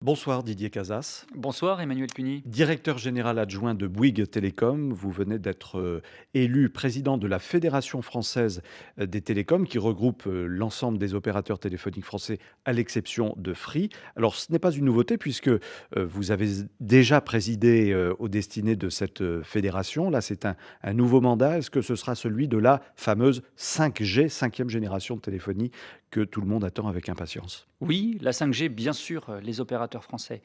Bonsoir Didier Casas. Bonsoir Emmanuel Cuny. Directeur général adjoint de Bouygues Télécom, vous venez d'être élu président de la Fédération française des télécoms qui regroupe l'ensemble des opérateurs téléphoniques français à l'exception de Free. Alors ce n'est pas une nouveauté puisque vous avez déjà présidé aux destinées de cette fédération. Là c'est un nouveau mandat. Est-ce que ce sera celui de la fameuse 5G, cinquième génération de téléphonie que tout le monde attend avec impatience? Oui, la 5G, bien sûr, les opérateurs français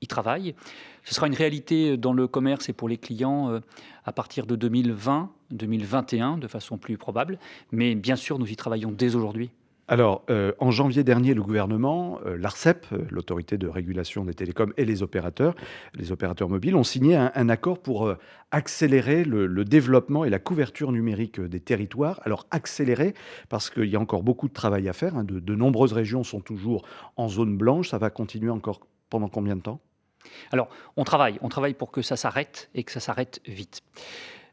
y travaillent. Ce sera une réalité dans le commerce et pour les clients à partir de 2020, 2021, de façon plus probable. Mais bien sûr, nous y travaillons dès aujourd'hui. Alors, en janvier dernier, le gouvernement, l'Arcep, l'autorité de régulation des télécoms et les opérateurs mobiles, ont signé un accord pour accélérer le développement et la couverture numérique des territoires. Alors, accélérer, parce qu'il y a encore beaucoup de travail à faire, hein. De nombreuses régions sont toujours en zone blanche. Ça va continuer encore pendant combien de temps? Alors, on travaille pour que ça s'arrête et que ça s'arrête vite.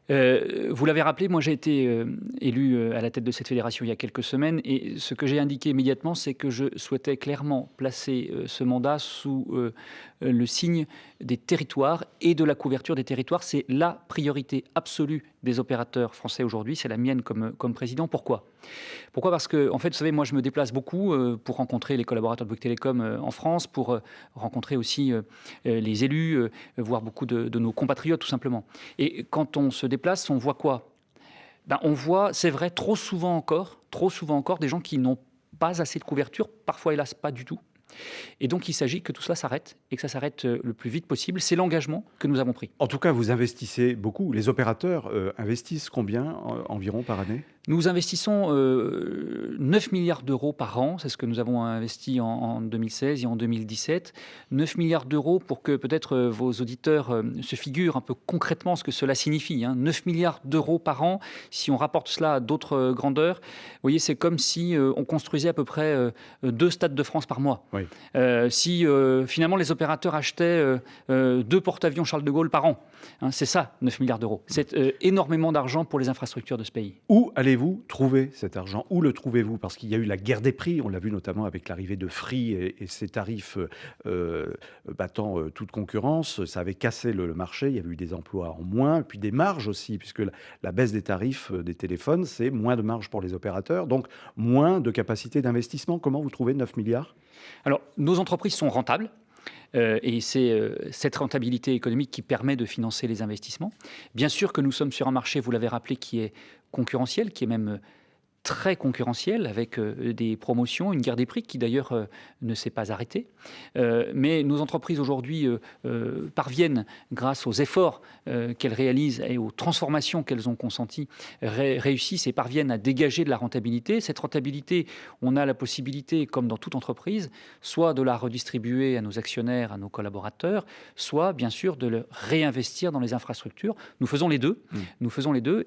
Vous l'avez rappelé, moi j'ai été élu à la tête de cette fédération il y a quelques semaines et ce que j'ai indiqué immédiatement, c'est que je souhaitais clairement placer ce mandat sous le signe des territoires et de la couverture des territoires. C'est la priorité absolue des opérateurs français aujourd'hui, c'est la mienne comme président. Pourquoi ? Parce que, en fait, vous savez, moi je me déplace beaucoup pour rencontrer les collaborateurs de Bouygues Télécom en France, pour rencontrer aussi les élus, voir beaucoup de nos compatriotes tout simplement. Et quand on se déplace, on voit quoi? On voit, c'est vrai, trop souvent encore, des gens qui n'ont pas assez de couverture, parfois hélas pas du tout. Et donc il s'agit que tout cela s'arrête et que ça s'arrête le plus vite possible. C'est l'engagement que nous avons pris. En tout cas, vous investissez beaucoup. Les opérateurs investissent combien environ par année? Nous investissons 9 milliards d'euros par an, c'est ce que nous avons investi en 2016 et en 2017. 9 milliards d'euros pour que peut-être vos auditeurs se figurent un peu concrètement ce que cela signifie. 9 milliards d'euros par an, si on rapporte cela à d'autres grandeurs, vous voyez, c'est comme si on construisait à peu près 2 stades de France par mois. Oui. Si finalement les opérateurs achetaient 2 porte-avions Charles de Gaulle par an, c'est ça, 9 milliards d'euros. C'est énormément d'argent pour les infrastructures de ce pays. Où allez-vous trouver cet argent? Où le trouvez-vous? Parce qu'il y a eu la guerre des prix, on l'a vu notamment avec l'arrivée de Free et ses tarifs battant toute concurrence. Ça avait cassé le marché, il y avait eu des emplois en moins, puis des marges aussi, puisque la baisse des tarifs des téléphones, c'est moins de marge pour les opérateurs, donc moins de capacité d'investissement. Comment vous trouvez 9 milliards? Alors, nos entreprises sont rentables. Et c'est cette rentabilité économique qui permet de financer les investissements. Bien sûr que nous sommes sur un marché, vous l'avez rappelé, qui est concurrentiel, qui est même très concurrentiel, avec des promotions, une guerre des prix qui d'ailleurs ne s'est pas arrêtée. Mais nos entreprises aujourd'hui parviennent, grâce aux efforts qu'elles réalisent et aux transformations qu'elles ont consenties, réussissent et parviennent à dégager de la rentabilité. Cette rentabilité, on a la possibilité, comme dans toute entreprise, soit de la redistribuer à nos actionnaires, à nos collaborateurs, soit bien sûr de le réinvestir dans les infrastructures. Nous faisons les deux,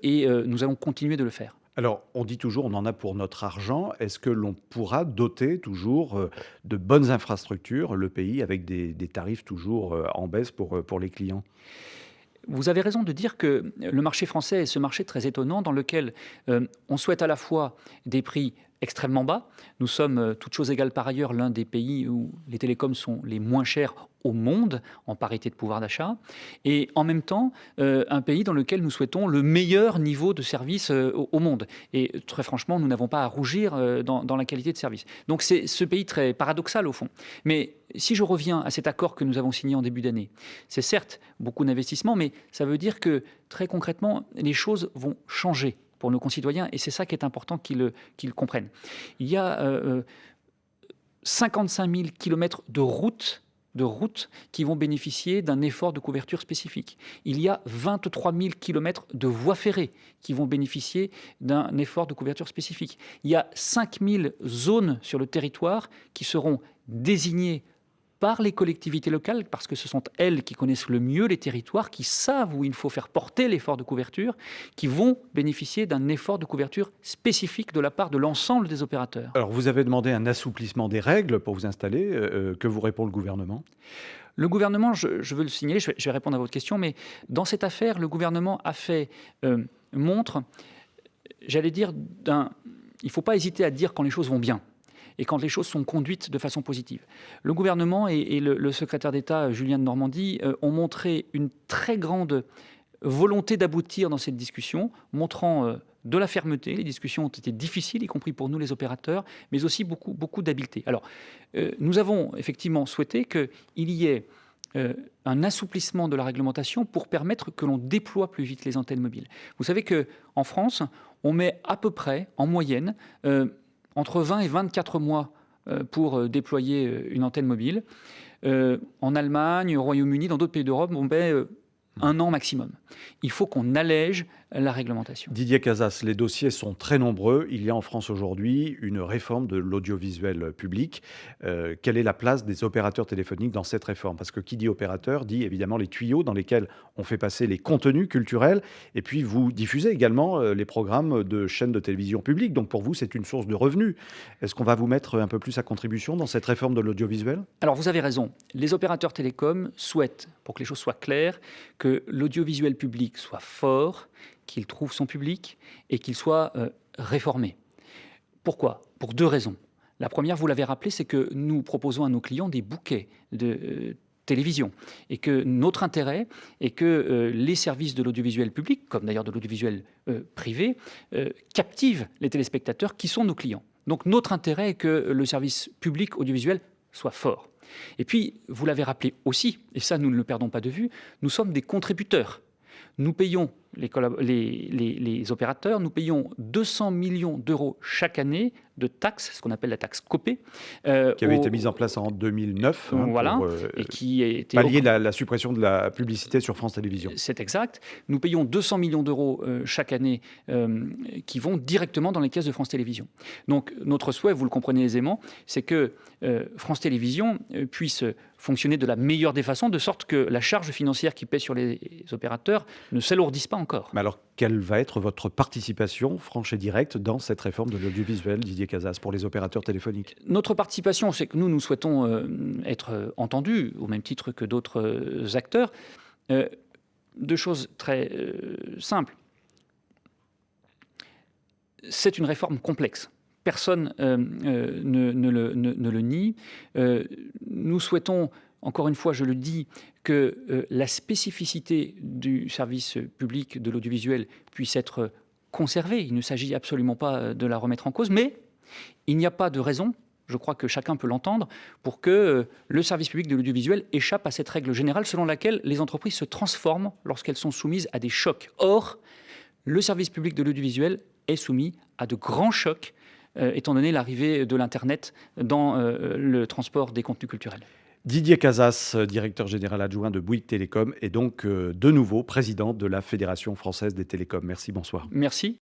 et nous allons continuer de le faire. Alors, on dit toujours, on en a pour notre argent. Est-ce que l'on pourra doter toujours de bonnes infrastructures le pays avec des tarifs toujours en baisse pour les clients? Vous avez raison de dire que le marché français est ce marché très étonnant dans lequel on souhaite à la fois des prix extrêmement bas. Nous sommes, toutes choses égales par ailleurs, l'un des pays où les télécoms sont les moins chers au monde en parité de pouvoir d'achat, et en même temps un pays dans lequel nous souhaitons le meilleur niveau de service au monde. Et très franchement, nous n'avons pas à rougir dans la qualité de service. Donc c'est ce pays très paradoxal au fond. Mais si je reviens à cet accord que nous avons signé en début d'année, c'est certes beaucoup d'investissements, mais ça veut dire que très concrètement, les choses vont changer pour nos concitoyens, et c'est ça qui est important qu'ils comprennent. Il y a 55 000 kilomètres de routes qui vont bénéficier d'un effort de couverture spécifique. Il y a 23 000 kilomètres de voies ferrées qui vont bénéficier d'un effort de couverture spécifique. Il y a 5 000 zones sur le territoire qui seront désignées par les collectivités locales, parce que ce sont elles qui connaissent le mieux les territoires, qui savent où il faut faire porter l'effort de couverture, qui vont bénéficier d'un effort de couverture spécifique de la part de l'ensemble des opérateurs. Alors, vous avez demandé un assouplissement des règles pour vous installer. Que vous répond le gouvernement? Le gouvernement, je veux le signaler, je vais répondre à votre question, mais dans cette affaire, le gouvernement a fait montre, j'allais dire, il ne faut pas hésiter à dire quand les choses vont bien. et quand les choses sont conduites de façon positive. Le gouvernement et le secrétaire d'État Julien de Normandie ont montré une très grande volonté d'aboutir dans cette discussion, montrant de la fermeté. Les discussions ont été difficiles, y compris pour nous les opérateurs, mais aussi beaucoup d'habileté. Alors, nous avons effectivement souhaité qu'il y ait un assouplissement de la réglementation pour permettre que l'on déploie plus vite les antennes mobiles. Vous savez qu'en France, on met à peu près, en moyenne, entre 20 et 24 mois pour déployer une antenne mobile. En Allemagne, au Royaume-Uni, dans d'autres pays d'Europe, on met 1 an maximum. Il faut qu'on allège la réglementation. Didier Casas, les dossiers sont très nombreux. Il y a en France aujourd'hui une réforme de l'audiovisuel public. Quelle est la place des opérateurs téléphoniques dans cette réforme? Parce que qui dit opérateur dit évidemment les tuyaux dans lesquels on fait passer les contenus culturels. Et puis vous diffusez également les programmes de chaînes de télévision publiques. Donc pour vous, c'est une source de revenus. Est-ce qu'on va vous mettre un peu plus à contribution dans cette réforme de l'audiovisuel? Alors vous avez raison. Les opérateurs télécoms souhaitent, pour que les choses soient claires, que l'audiovisuel public soit fort, qu'il trouve son public et qu'il soit réformé. Pourquoi? Pour 2 raisons. La première, vous l'avez rappelé, c'est que nous proposons à nos clients des bouquets de télévision et que notre intérêt est que les services de l'audiovisuel public, comme d'ailleurs de l'audiovisuel privé, captivent les téléspectateurs qui sont nos clients. Donc notre intérêt est que le service public audiovisuel soit fort. Et puis, vous l'avez rappelé aussi, et ça nous ne le perdons pas de vue, nous sommes des contributeurs. Nous payons, les opérateurs, nous payons 200 millions d'euros chaque année de taxes, ce qu'on appelle la taxe Copé. Qui avait été mise en place en 2009 voilà, pour et qui a été pallier la suppression de la publicité sur France Télévisions. C'est exact. Nous payons 200 millions d'euros chaque année qui vont directement dans les caisses de France Télévisions. Donc notre souhait, vous le comprenez aisément, c'est que France Télévisions puisse fonctionner de la meilleure des façons, de sorte que la charge financière qui pèse sur les opérateurs ne s'alourdisse pas encore. Mais alors, quelle va être votre participation franche et directe dans cette réforme de l'audiovisuel, Didier Casas, pour les opérateurs téléphoniques? Notre participation, c'est que nous souhaitons être entendus, au même titre que d'autres acteurs. 2 choses très simples. C'est une réforme complexe. Personne ne le nie. Nous souhaitons, encore une fois, je le dis, que la spécificité du service public de l'audiovisuel puisse être conservée. Il ne s'agit absolument pas de la remettre en cause, mais il n'y a pas de raison, je crois que chacun peut l'entendre, pour que le service public de l'audiovisuel échappe à cette règle générale selon laquelle les entreprises se transforment lorsqu'elles sont soumises à des chocs. Or, le service public de l'audiovisuel est soumis à de grands chocs étant donné l'arrivée de l'Internet dans le transport des contenus culturels. Didier Casas, directeur général adjoint de Bouygues Télécom, et donc de nouveau président de la Fédération française des télécoms. Merci, bonsoir. Merci.